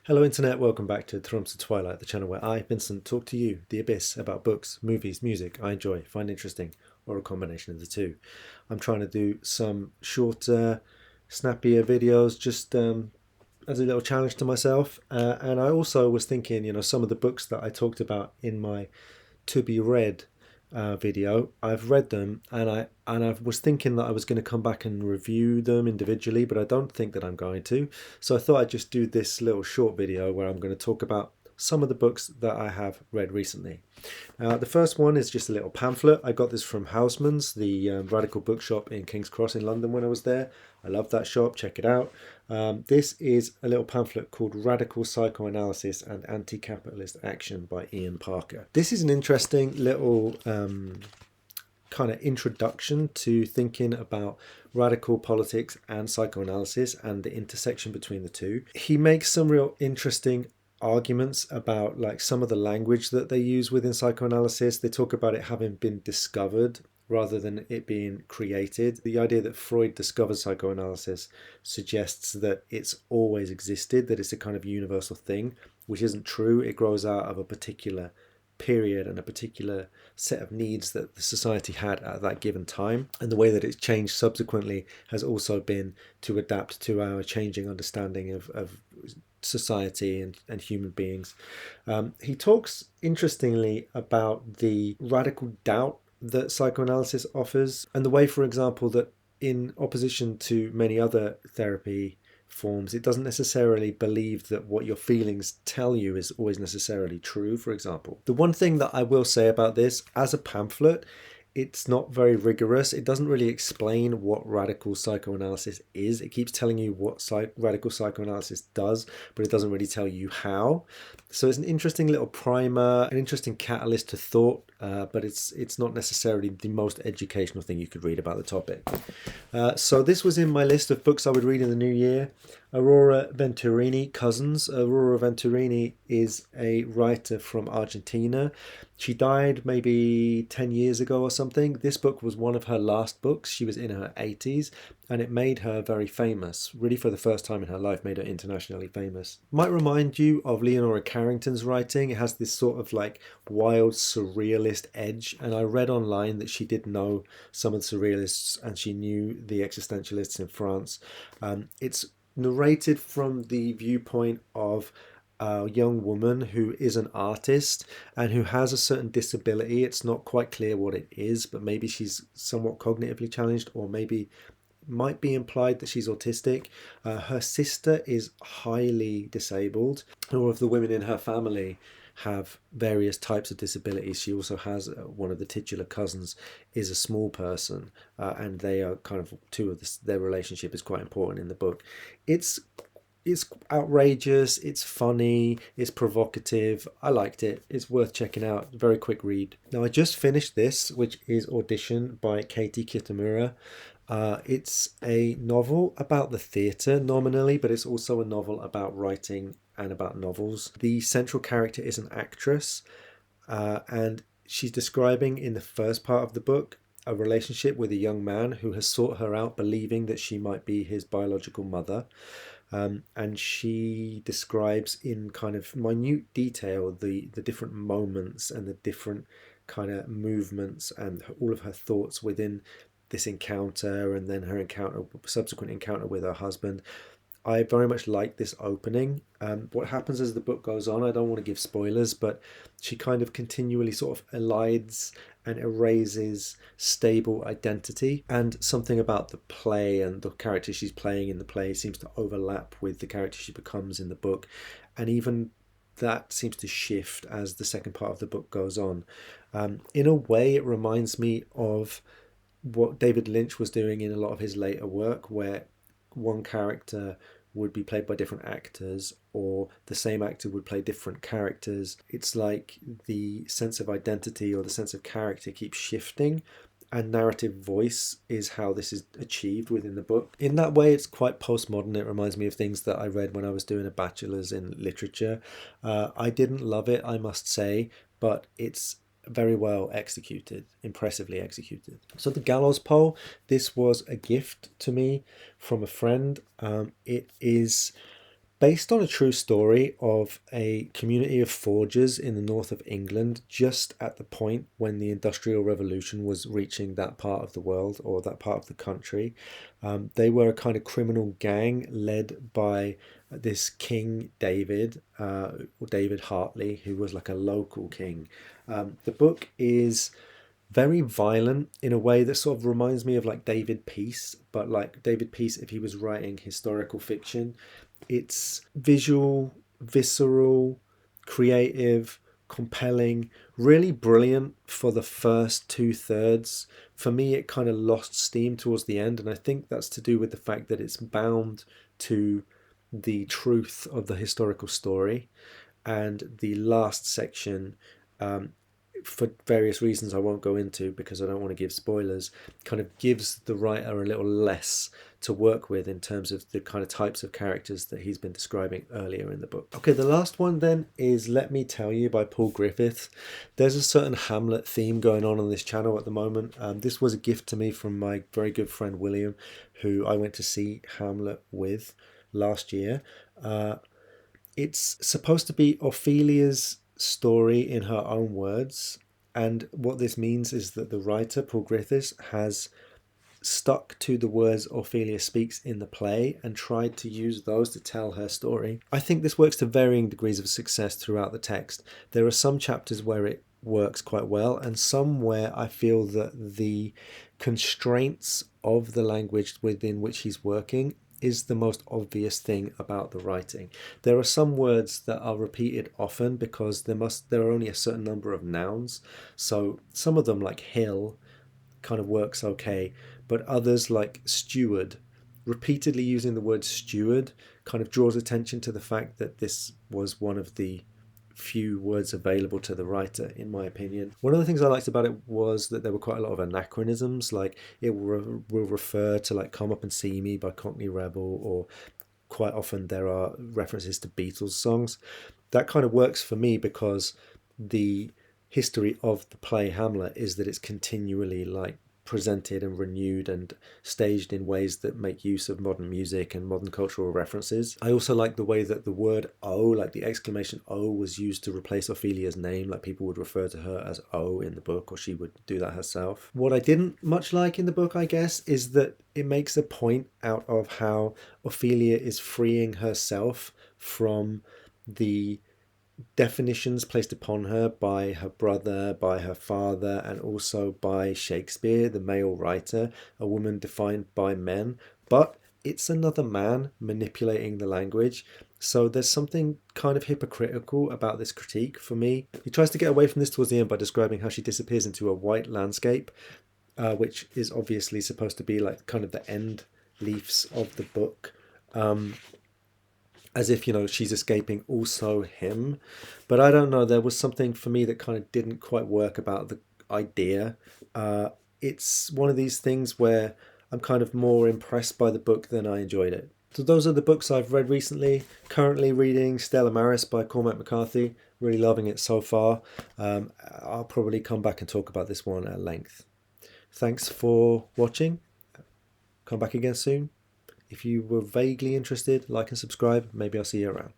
Hello Internet, welcome back to Thrums to Twilight, the channel where I, Vincent, talk to you, the abyss, about books, movies, music I enjoy, find interesting, or a combination of the two. I'm trying to do some shorter, snappier videos just as a little challenge to myself. And I also was thinking, some of the books that I talked about in my to be read video. I've read them, and I was thinking that I was going to come back and review them individually, but I don't think that I'm going to. So I thought I'd just do this little short video where I'm going to talk about some of the books that I have read recently. The first one is just a little pamphlet. I got this from Houseman's, the radical bookshop in King's Cross in London when I was there. I love that shop, check it out. This is a little pamphlet called Radical Psychoanalysis and Anti-Capitalist Action by Ian Parker. This is an interesting little kind of introduction to thinking about radical politics and psychoanalysis and the intersection between the two. He makes some real interesting arguments about like some of the language that they use within psychoanalysis. They talk about it having been discovered rather than it being created. The idea that Freud discovered psychoanalysis suggests that it's always existed, that it's a kind of universal thing, which isn't true. It grows out of a particular period and a particular set of needs that the society had at that given time, and the way that it's changed subsequently has also been to adapt to our changing understanding of society and human beings. He talks interestingly about the radical doubt that psychoanalysis offers, and the way, for example, that in opposition to many other therapy forms, it doesn't necessarily believe that what your feelings tell you is always necessarily true, for example. The one thing that I will say about this, as a pamphlet, it's not very rigorous. It doesn't really explain what radical psychoanalysis is. It keeps telling you what radical psychoanalysis does, but it doesn't really tell you how. So it's an interesting little primer, an interesting catalyst to thought, but it's not necessarily the most educational thing you could read about the topic. So this was in my list of books I would read in the new year. Aurora Venturini, Cousins. Aurora Venturini is a writer from Argentina. She died maybe 10 years ago or something. This book was one of her last books. She was in her 80s, and it made her very famous. Really, for the first time in her life, made her internationally famous. Might remind you of Leonora Carrington's writing. It has this sort of like wild surrealist edge, and I read online that she did know some of the surrealists and she knew the existentialists in France. It's narrated from the viewpoint of a young woman who is an artist and who has a certain disability. It's not quite clear what it is, but maybe she's somewhat cognitively challenged, or maybe might be implied that she's autistic. Her sister is highly disabled. All of the women in her family have various types of disabilities. She also has one of the titular cousins is a small person, and they are kind of their relationship is quite important in the book. It's outrageous, it's funny, it's provocative. I liked it. It's worth checking out. Very quick read. Now I just finished this, which is Audition by Katie Kitamura. It's a novel about the theatre nominally, but it's also a novel about writing and about novels. The central character is an actress, and she's describing in the first part of the book a relationship with a young man who has sought her out, believing that she might be his biological mother. And she describes in kind of minute detail the different moments and the different kind of movements and all of her thoughts within this encounter, and then her subsequent encounter with her husband. I very much like this opening. What happens as the book goes on, I don't want to give spoilers, but she kind of continually sort of elides and erases stable identity, and something about the play and the character she's playing in the play seems to overlap with the character she becomes in the book, and even that seems to shift as the second part of the book goes on. In a way, it reminds me of what David Lynch was doing in a lot of his later work, where one character would be played by different actors, or the same actor would play different characters. It's like the sense of identity or the sense of character keeps shifting, and narrative voice is how this is achieved within the book. In that way, it's quite postmodern. It reminds me of things that I read when I was doing a bachelor's in literature. I didn't love it, I must say, but it's very well executed, impressively executed. So the Gallows Pole, this was a gift to me from a friend. It is based on a true story of a community of forgers in the north of England, just at the point when the Industrial Revolution was reaching that part of the world or that part of the country. They were a kind of criminal gang led by this King David, or David Hartley, who was like a local king. The book is very violent in a way that sort of reminds me of like David Peace, but like David Peace if he was writing historical fiction. It's visual, visceral, creative, compelling, really brilliant for the first two thirds. For me, it kind of lost steam towards the end, and I think that's to do with the fact that it's bound to the truth of the historical story. And the last section, for various reasons I won't go into because I don't want to give spoilers, kind of gives the writer a little less to work with in terms of the kind of types of characters that he's been describing earlier in the book. Okay, the last one then is Let Me Tell You by Paul Griffiths. There's a certain Hamlet theme going on this channel at the moment. This was a gift to me from my very good friend William, who I went to see Hamlet with last year. It's supposed to be Ophelia's story in her own words, and what this means is that the writer Paul Griffiths has stuck to the words Ophelia speaks in the play and tried to use those to tell her story. I think this works to varying degrees of success throughout the text. There are some chapters where it works quite well and some where I feel that the constraints of the language within which he's working is the most obvious thing about the writing. There are some words that are repeated often because there are only a certain number of nouns. So some of them, like hill, kind of works okay, but others like steward, repeatedly using the word steward, kind of draws attention to the fact that this was one of the few words available to the writer, in my opinion. One of the things I liked about it was that there were quite a lot of anachronisms, like it will refer to like Come Up and See Me by Cockney Rebel, or quite often there are references to Beatles songs. That kind of works for me because the history of the play Hamlet is that it's continually like presented and renewed and staged in ways that make use of modern music and modern cultural references. I also like the way that the word "oh," like the exclamation "oh," was used to replace Ophelia's name. Like people would refer to her as "oh" in the book, or she would do that herself. What I didn't much like in the book, I guess, is that it makes a point out of how Ophelia is freeing herself from the definitions placed upon her by her brother, by her father, and also by Shakespeare, the male writer, a woman defined by men. But it's another man manipulating the language. So there's something kind of hypocritical about this critique for me. He tries to get away from this towards the end by describing how she disappears into a white landscape, which is obviously supposed to be like kind of the end leaves of the book. As if, she's escaping also him. But I don't know, there was something for me that kind of didn't quite work about the idea. It's one of these things where I'm kind of more impressed by the book than I enjoyed it. So those are the books I've read recently. Currently reading Stella Maris by Cormac McCarthy. Really loving it so far. I'll probably come back and talk about this one at length. Thanks for watching. Come back again soon. If you were vaguely interested, like and subscribe. Maybe I'll see you around.